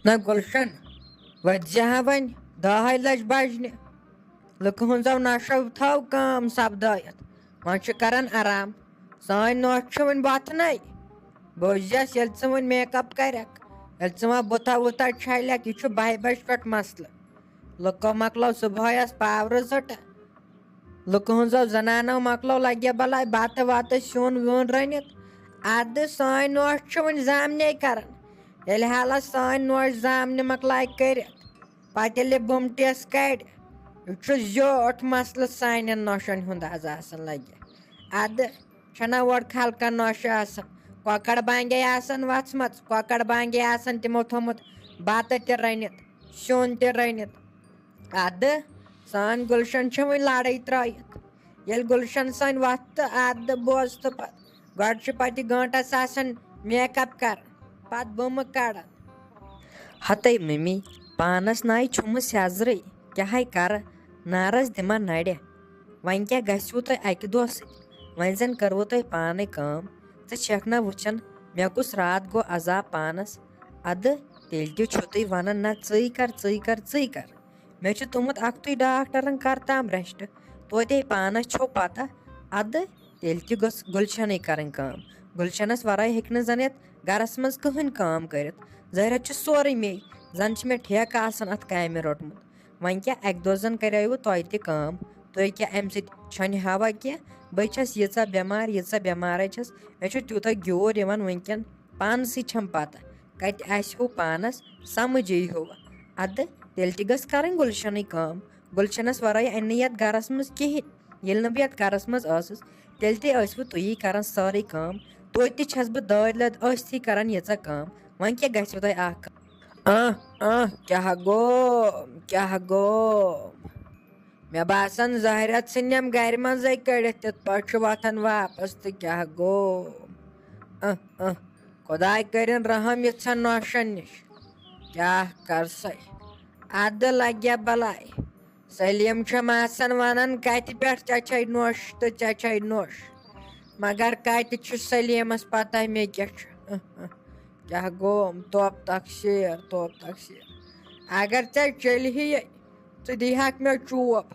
نہ گلشن وجہ ون 10 لچھ بجنہِ لُکہٕ ہٕنٛزو نشو تھٲو کٲم سپدٲیِتھ وۄنۍ چھِ کران آرام سٲنۍ نوش چھِ وٕنہِ وۄتھنَے بوٗزِیَس ییٚلہِ ژٕ وٕنہِ میک اپ کرکھ ییٚلہِ ژٕ وۄنۍ بُتھا وُتھا چھلکھ یہِ چھُ 12 بجہِ پٮ۪ٹھ مسلہٕ لُکو مۄکلو صُبحٲیَس پاورٕ زٕٹہٕ لُکہٕ ہٕنٛزو زنانو مۄکلو لگہِ بلاے بتہٕ وتہٕ سیُن ویُن رٔنِتھ اَدٕ سٲنۍ نوش چھِ وٕنہِ زامنے کران ییٚلہِ حالس سٲنۍ نوش زامنہِ مۄکلاے کٔرِتھ پتہٕ ییٚلہِ بُمٹِس کڑِ یہِ چھُ زیوٗٹھ مسلہٕ سانٮ۪ن نوشن ہُنٛد حظ آسان لگہِ اَدٕ چھَنا اورٕ خلقن نوشہِ آسان کۄکر بانگے آسان وژھمژ کۄکر بانگے آسان تِمو تھوٚمُت بتہٕ تہِ رٔنِتھ سیُن تہِ رٔنِتھ اَدٕ سٲنۍ گُلشن چھِ وٕنہِ لڑٲے ترٲیِتھ ییٚلہِ گُلشن سٲنۍ وۄتھ تہٕ اَدٕ بوز تہٕ پتہٕ گۄڈٕ چھُ پتہٕ گٲنٛٹس آسان میک اپ کران پتہٕ بُمہٕ کڑان ہتے ممی پانس ناے چھُمہٕ سیزرٕے کیٛاہ کرٕ نارس دِما نرِ وۄنۍ کیٛاہ گژھِوٕ تۄہہِ اکہِ دۄہ سۭتۍ وۄنۍ زن کٔروٕ تۄہہِ پانے کٲم ژٕ چھکھ نا وٕچھان مےٚ کُس راتھ گوٚو عذاب پانس اَدٕ تیٚلہِ تہِ چھُو تُہۍ ونان نہ ژٕے کر ژٕے کر ژٕے کر مےٚ چھُ تھوٚمُت اکھتُے ڈاکٹرن کر تام ریسٹ توتہِ پانس چھو پتہ اَدٕ تیٚلہِ تہِ گٔژھ گُلشنٕے کرٕنۍ کٲم گُلشنس ورٲے ہیٚکہِ نہٕ زن یتھ گرس منٛز کٕہٕنۍ کٲم کٔرِتھ ظٲہرت چھُ سورُے مے زن چھِ مےٚ ٹھیکہٕ آسان اتھ کامہِ روٚٹمُت وۄنۍ کیٛاہ اکہِ دۄہ زن کریوٕ تۄہہِ تہِ کٲم تُہۍ کیٛاہ امہِ سۭتۍ چھۄنہِ ہوا کینٛہہ بہٕ چھس ییٖژاہ بٮ۪مارے چھس مےٚ چھُ تیوٗتاہ گیوٗر یِوان وٕنکٮ۪ن پانسٕے چھم پتہ کتہِ آسہِ ہُہ پانس سمجھے ہیوٗ اَدٕ تیٚلہِ تہِ گٔژھ کرٕنۍ گُلشنٕے کٲم گُلشنس ورٲے اَنہِ نہٕ یتھ گرس منٛز کِہینۍ ییٚلہِ نہٕ بہٕ یتھ گرس منٛز ٲسٕس تیٚلہِ تہِ ٲسوٕ تُہی کران سٲرٕے کٲم توتہِ تہِ چھس بہٕ دٲدۍ لد ٲستھٕے کران ییٖژاہ کٲم وۄنۍ کیٛاہ گژھِوٕ تۄہہِ اکھ کیٛاہ گوٚو مےٚ باسان ظٲہرت ژھٕنٮ۪م گرِ منٛزٕے کٔڑِتھ تِتھ پٲٹھۍ چھُ وۄتھان واپس تہٕ کیٛاہ گوٚو خۄداے کٔرِنۍ رحم یِژھن نوشن نِش کیٛاہ کرسَے اَدٕ لگہِ بلاے سلیٖم چھُم آسان ونان کتہِ پٮ۪ٹھ ژےٚ چھے نوش تہٕ ژےٚ چھے نوش مگر کتہِ چھُ سلیٖمس پتہ مےٚ کیٛاہ چھُ کیٛاہ گوٚو توپ تقسیٖر اگر ژےٚ چلہِ ژٕ دِہکھ مےٚ چوب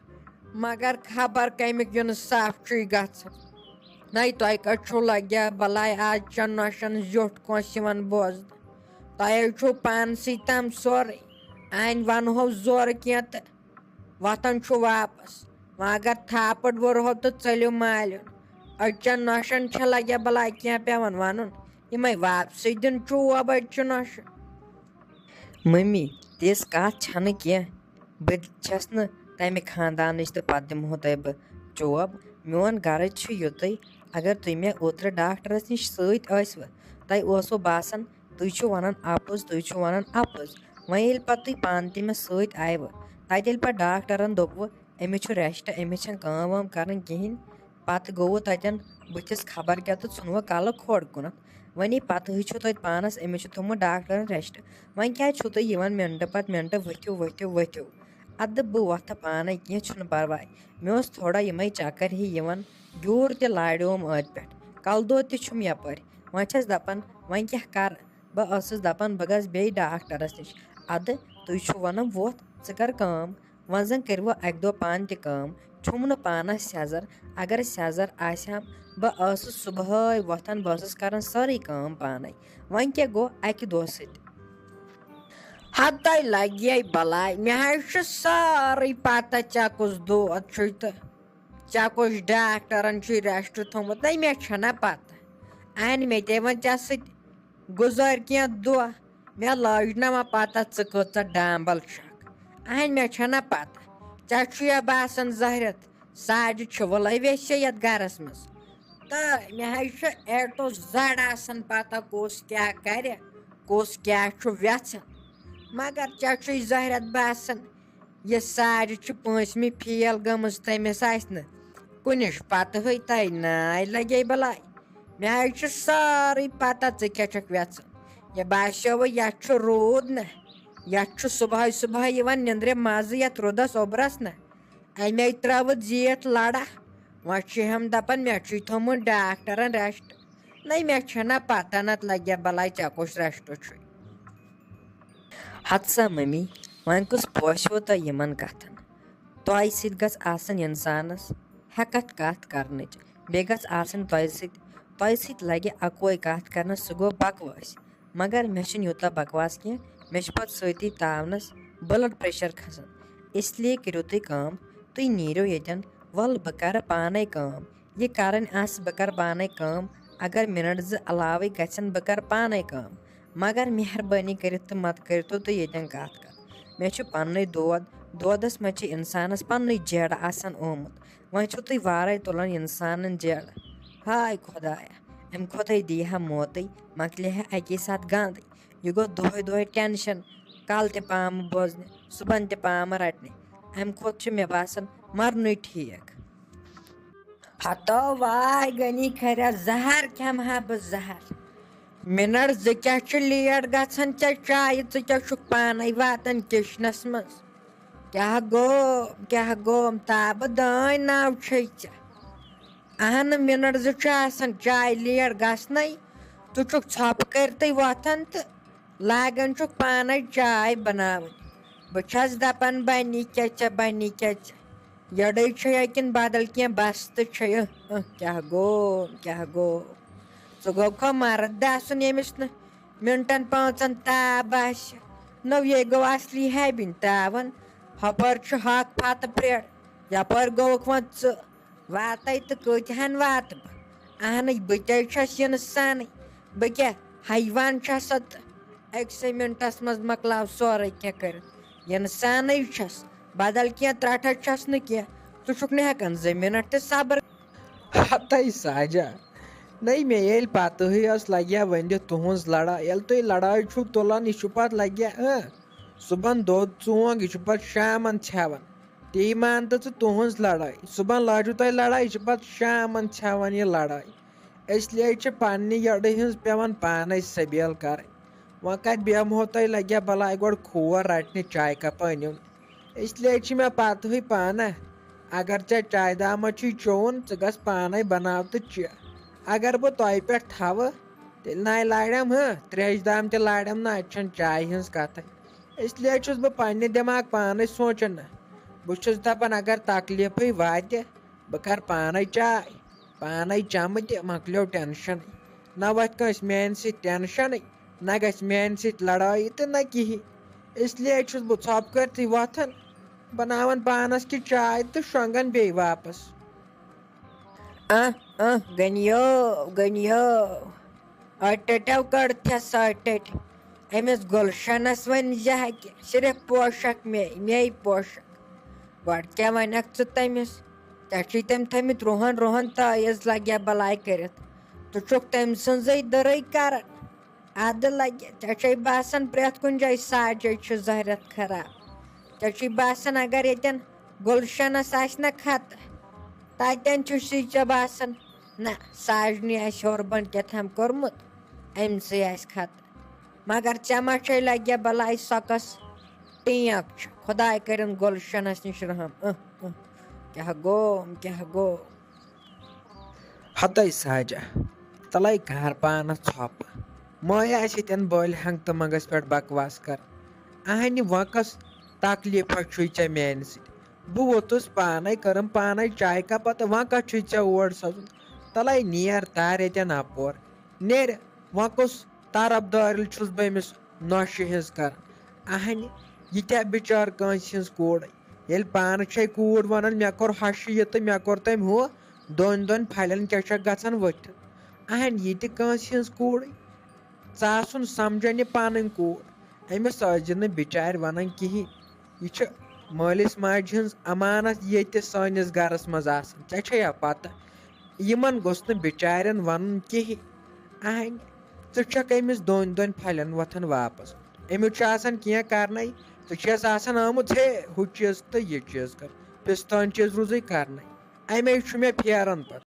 مگر خبر کمیُک یُنہٕ صاف چھُے گژھان نَے تۄہہِ کتہِ چھُو لگیا بلاے آز چٮ۪ن نوشن زیُٹھ کٲنٛسہِ یِوان بوزنہٕ تۄہے چھُو پانسٕے تام سورُے انہِ ونہو زورٕ کینٛہہ تہٕ وۄتھان چھُ واپس وۄنۍ اگر تھاپڑ وُرہو تہٕ ژٔلِو مالیُن أڑچٮ۪ن نوشن چھےٚ لگیا بلاے کینٛہہ پیٚوان ونُن یِمے واپسٕے دِن چوب أڑچہِ نوشہِ ممی تِژھ کتھ چھنہٕ کینٛہہ بہٕ چھس نہٕ تمہِ خاندانٕچ تہٕ پتہٕ دِمہو تۄہہِ بہٕ چوب میون غرض چھُ یُتُے اگر تُہۍ مےٚ اوترٕ ڈاکٹرس نِش سۭتۍ ٲسوٕ تۄہہِ اوسوٕ باسان تُہۍ چھِو ونان اپُز وۄنۍ ییٚلہِ پتہٕ تُہۍ پانہٕ تہِ مےٚ سۭتۍ آیوٕ تتہِ ییٚلہِ پتہٕ ڈاکٹرن دوٚپوٕ أمِس چھُ ریسٹ أمِس چھنہٕ کٲم وٲم کرٕنۍ کِہینۍ پتہٕ گوٚوٕ تتٮ۪ن بٕتھِس خبر کیٛاہ تہٕ ژھُنوٕ کلہٕ کھوڑ کُنتھ وۄنی پتہٕ چھُو توتہِ پانس أمِس چھُ تھوٚمُت ڈاکٹرن ریسٹ وۄنۍ کیٛازِ چھُو تُہۍ یِوان مِنٹہٕ پتہٕ مِنٹہٕ ؤتھِو اَدٕ بہٕ وۄتھٕ پانے کینٛہہ چھُنہٕ پرواے مےٚ اوس تھوڑا یِمے چکر ہی یِوان گیوٗر تہِ لاریوم ٲدۍ پٮ۪ٹھ کلہٕ دود تہِ چھُم یپٲرۍ وۄنۍ چھس دپان وۄنۍ کیٛاہ کرٕ بہٕ ٲسٕس دپان بہٕ گژھٕ بیٚیہِ ڈاکٹرس نِش اَدٕ تُہۍ چھِو ونان وۄتھ ژٕ کر کٲم وۄنۍ زن کٔرِوٕ اکہِ دۄہ پانہٕ تہِ کٲم چھُم نہٕ پانس سیزر اگر سیزر آسہِ ہم بہٕ ٲسٕس صبحٲے وۄتھان بہٕ ٲسٕس کران سٲرٕے کٲم پانے وۄنۍ کیٛاہ گوٚو اکہِ دۄہ سۭتۍ ہتے لگے بلاے مےٚ حظ چھُ سٲرٕے پتہ ژےٚ کُس دود چھُے تہٕ ژےٚ کُس ڈاکٹرن چھُے ریسٹ تھوٚمُت نَے مےٚ چھَنا پتہ انہِ مےٚ تے وۄنۍ ژےٚ سۭتۍ گُزٲرۍ کینٛہہ دۄہ مےٚ لٲج نہ وۄنۍ پتہ ژٕ کۭژاہ ڈامبل چھکھ انہِ مےٚ چھَنا پتہ ژےٚ چھُیا باسان ظٲہرت ساجہِ چھُ وٕلے ویسے یتھ گرس منٛز تہٕ مےٚ حظ چھُ اے ٹُو زڈ آسان پتہ کُس کیٛاہ کرِ کُس کیٛاہ چھُ ویژھان مگر ژےٚ چھُے ظٲہرت باسان یہِ ساجہِ چھِ پٲنٛژمہِ فیل گٔمٕژ تٔمِس آسہِ نہٕ کُنِچ پتہٕے تَے ناے لگے بلاے مےٚ حظ چھِ سٲرٕے پتہ ژٕ کیٛاہ چھکھ ویژھان یہِ باسیووٕ یتھ چھُ روٗد نہ یتھ چھُ صبحٲے یِوان نِندرِ مزٕ یتھ رُدس اوٚبرس نہ اَمے ترٲوٕ زیٖٹھ لڑا وۄنۍ چھِ ہم دپان مےٚ چھُے تھوٚمُت ڈاکٹرن ریسٹ نَے مےٚ چھَنا پتہ نتہٕ لگیا بلاے ژےٚ کُس ریسٹ چھُے ہتہٕ سا مٔمی وۄنۍ کُس پوشوٕ تۄہہِ یِمن کتھن تۄہہِ سۭتۍ گژھِ آسٕنۍ اِنسانس ہٮ۪کتھ کتھ کرنٕچ بیٚیہِ گژھِ آسٕنۍ تۄہہِ سۭتۍ لگہِ اکوے کتھ کرنس سُہ گوٚو بکواس مگر مےٚ چھُنہٕ یوٗتاہ بکواس کینٛہہ مےٚ چھُ پتہٕ سۭتی تاونس بٕلڈ پریشر کھسان اس لیے کٔرِو تُہۍ کٲم تُہۍ نیٖرِو ییٚتٮ۪ن وَلہٕ بہٕ کرٕ پانے کٲم یہِ کرٕنۍ آسہِ بہٕ کرٕ پانے کٲم اگر مِنٹ 2 علاوٕے گژھن بہٕ کرٕ پانے کٲم مگر مہربٲنی کٔرِتھ تہٕ مت کٔرتو تُہۍ ییٚتٮ۪ن کتھ مےٚ چھُ پننُے دودس منٛز چھِ انسانس پننُے جیڈٕ آسان آمُت وۄنۍ چھِو تُہۍ وارے تُلان انسانن جیڈٕ ہاے خۄدایا امہِ کھۄتَے دی ہا موتٕے مۄکلہِ ہا اکی ساتہٕ گانٛدٕے یہِ گوٚو دۄہے دۄہے ٹٮ۪نشن کالہٕ تہِ پامہٕ بوزنہِ صُبحن تہِ پامہٕ رٹنہِ امہِ کھۄتہٕ چھُ مےٚ باسان مرنُے ٹھیٖک ہتو واے گٔنی خریا زہر کھٮ۪مہٕ ہا بہٕ زہر مِنٹ 2 کیٛاہ چھُ لیٹ گژھان ژےٚ چایہِ ژٕ کیٛاہ چھُکھ پانے واتان کِچنس منٛز کیٛاہ گوٚو تابہٕ دٲنۍ ناو چھے ژےٚ اہنہٕ مِنٹ 2 چھُ آسان چاے لیٹ گژھنَے ژٕ چھُکھ ژھۄپہٕ کٔرتھٕے وۄتھان تہٕ لاگان چھُکھ پانے چاے بناوٕنۍ بہٕ چھس دپان بنی کیٛاہ ژےٚ یٔڈٕے چھے کِنہٕ بدل کینٛہہ بستہٕ چھے کیٛاہ گوٚو ژٕ گوٚو مرد آسُن ییٚمِس نہٕ مِنٹن 5 تاب آسہِ نٔوے گوٚو اصلی ہیبِنۍ تاون ہۄپٲرۍ چھُ ہاکھ پھتہٕ پرٛیڈ یپٲرۍ گوٚوُکھ وۄنۍ ژٕ واتے تہٕ کۭتہن واتہٕ بہٕ اہنٕے بہٕ تے چھس اِنسانٕے بہٕ کیٛاہ حیوان چھسا تہٕ أکسٕے مِنٹس منٛز مۄکلاو سورُے کینٛہہ کٔرِتھ اِنسانٕے چھس بدل کینٛہہ ترٛٹھا چھس نہٕ کینٛہہ ژٕ چھُکھ نہٕ ہٮ۪کان 2 مِنٹ تہِ صبر ہتے ساجا نٔے مےٚ ییٚلہِ پتہٕے ٲس لگیا ؤنِتھ تُہنٛز لڑٲے ییٚلہِ تُہۍ لڑٲے چھُو تُلان یہِ چھُ پتہٕ لگیا صُبحن دۄد ژونٛگ یہِ چھُ پتہٕ شامن ژھٮ۪وان تی مان تہٕ ژٕ تُہنٛز لڑٲے صُبحن لاجوٕ تۄہہِ لڑٲے یہِ چھِ پتہٕ شامن ژھٮ۪وان یہِ لڑٲے اس لیے چھِ پننہِ یٔڈٕ ہِنٛز پٮ۪وان پانے سبیل کرٕنۍ وۄنۍ کتہِ بیٚہمہو تۄہہِ لگیا بلاے گۄڈٕ کھور رٹنہِ چاے کپ أنِو اس لیے چھِ مےٚ پتہٕے پانہ اگر ژےٚ چاے داما چھُے چوٚوُن ژٕ گژھ پانے بناو تہٕ چہِ اگر بہٕ تۄہہِ پٮ۪ٹھ تھاوٕ تیٚلہِ نَے لارٮ۪م تریشہِ دام تہِ لارٮ۪م نہٕ اَتہِ چھنہٕ چایہِ ہِنٛز کتھٕے اس لیے چھُس بہٕ پننہِ دٮ۪ماغ پانے سونٛچان بہٕ چھُس دپان اگر تکلیٖفٕے واتہِ بہٕ کرٕ پانے چاے پانے چمہٕ تہِ مۄکلیو ٹٮ۪نشنٕے نہ وۄتھِ کٲنٛسہِ میانہِ سۭتۍ ٹٮ۪نشنٕے نہ گژھِ میانہِ سۭتۍ لڑٲیی تہٕ نہ کِہیٖنۍ اس لیے چھُس بہٕ ژھۄپہٕ کٔرتھٕے وۄتھان بناوان پانس کہِ چاے تہٕ شۄنٛگان بیٚیہِ واپس گٔنیو أٹِٹٮ۪و کٔڑتھس أٹِٹۍ أمِس گُلشنس ؤنۍ زِ کہِ صرف پوشک مے پوشک گۄڈٕ کیٛاہ وَنکھ ژٕ تٔمِس ژےٚ چھُے تٔمۍ تھٲمٕتۍ رُہن تٲیٖز لگیا بلاے کٔرِتھ ژٕ چھُکھ تٔمۍ سٕنٛزٕے دٕرٕے کران اَدٕ لگہِ ژےٚ چھے باسان پرٛٮ۪تھ کُنہِ جایہِ ساجے چھِ ظٲہرت خراب ژےٚ چھُے باسان اگر ییٚتٮ۪ن گُلشنس آسہِ نہ خطہٕ تتٮ۪ن چھُسی ژےٚ باسان نہ ساجنہِ آسہِ ہیوٚر بۄن کیٛاتھام کوٚرمُت أمسٕے آسہِ خطہٕ مگر ژےٚ ما چھے لگیا بلاے سۄکس ٹینٛک چھُ خۄداے کٔرِنۍ گُلشنس نِش رحم کیٛاہ گوٚو ہتے ساجا تلے کر پانس ژھۄپہٕ مٲے آسہِ ییٚتٮ۪ن بٔلۍ ہنٛگتہٕ منٛگس پٮ۪ٹھ بکواس کر اہنہِ وۄنۍ کۄس تکلیٖفا چھُے ژےٚ میانہِ سۭتۍ بہٕ ووٚتُس پانے کٔرٕم پانے چاے کپا تہٕ وۄنۍ کتھ چھُے ژےٚ اور سوزُن تلے نیر تار ییٚتٮ۪ن اپور نیرِ وۄنۍ کُس طرف دٲرِل چھُس بہٕ أمِس نۄشہِ ہِنٛز کران اہنہِ یہِ کیٛاہ بِچار کٲنٛسہِ ہِنٛز کوٗرے ییٚلہِ پانہٕ چھے کوٗر ونان مےٚ کوٚر ہشہِ یہِ تہٕ مےٚ کوٚر تٔمۍ دۄن پھلٮ۪ن کیٛاہ چھکھ گژھان ؤتھِتھ اہنہِ یہِ تہِ کٲنٛسہِ ہِنٛز کوٗرے ژٕ آسُن سمجھان یہِ پنٕنۍ کوٗر أمِس ٲسۍ نہٕ بِچارِ ونان کِہیٖنۍ یہِ چھِ مٲلِس ماجہِ ہِنٛز امانت ییٚتہِ سٲنِس گرس منٛز آسان ژےٚ چھےٚ پتہ یِمن گوٚژھ نہٕ بِچارٮ۪ن ونُن کِہیٖنۍ اہنہِ ژٕ چھکھ أمِس دۄن پھلٮ۪ن وۄتھان واپس أمِس چھُ آسان کینٛہہ کرنے ژٕ چھیٚس آسان آمُت ہُہ چیٖز تہٕ یہِ چیٖز کر پِستٲنۍ چیٖز روٗزٕے کرنے امے چھُ مےٚ پھیران پتہٕ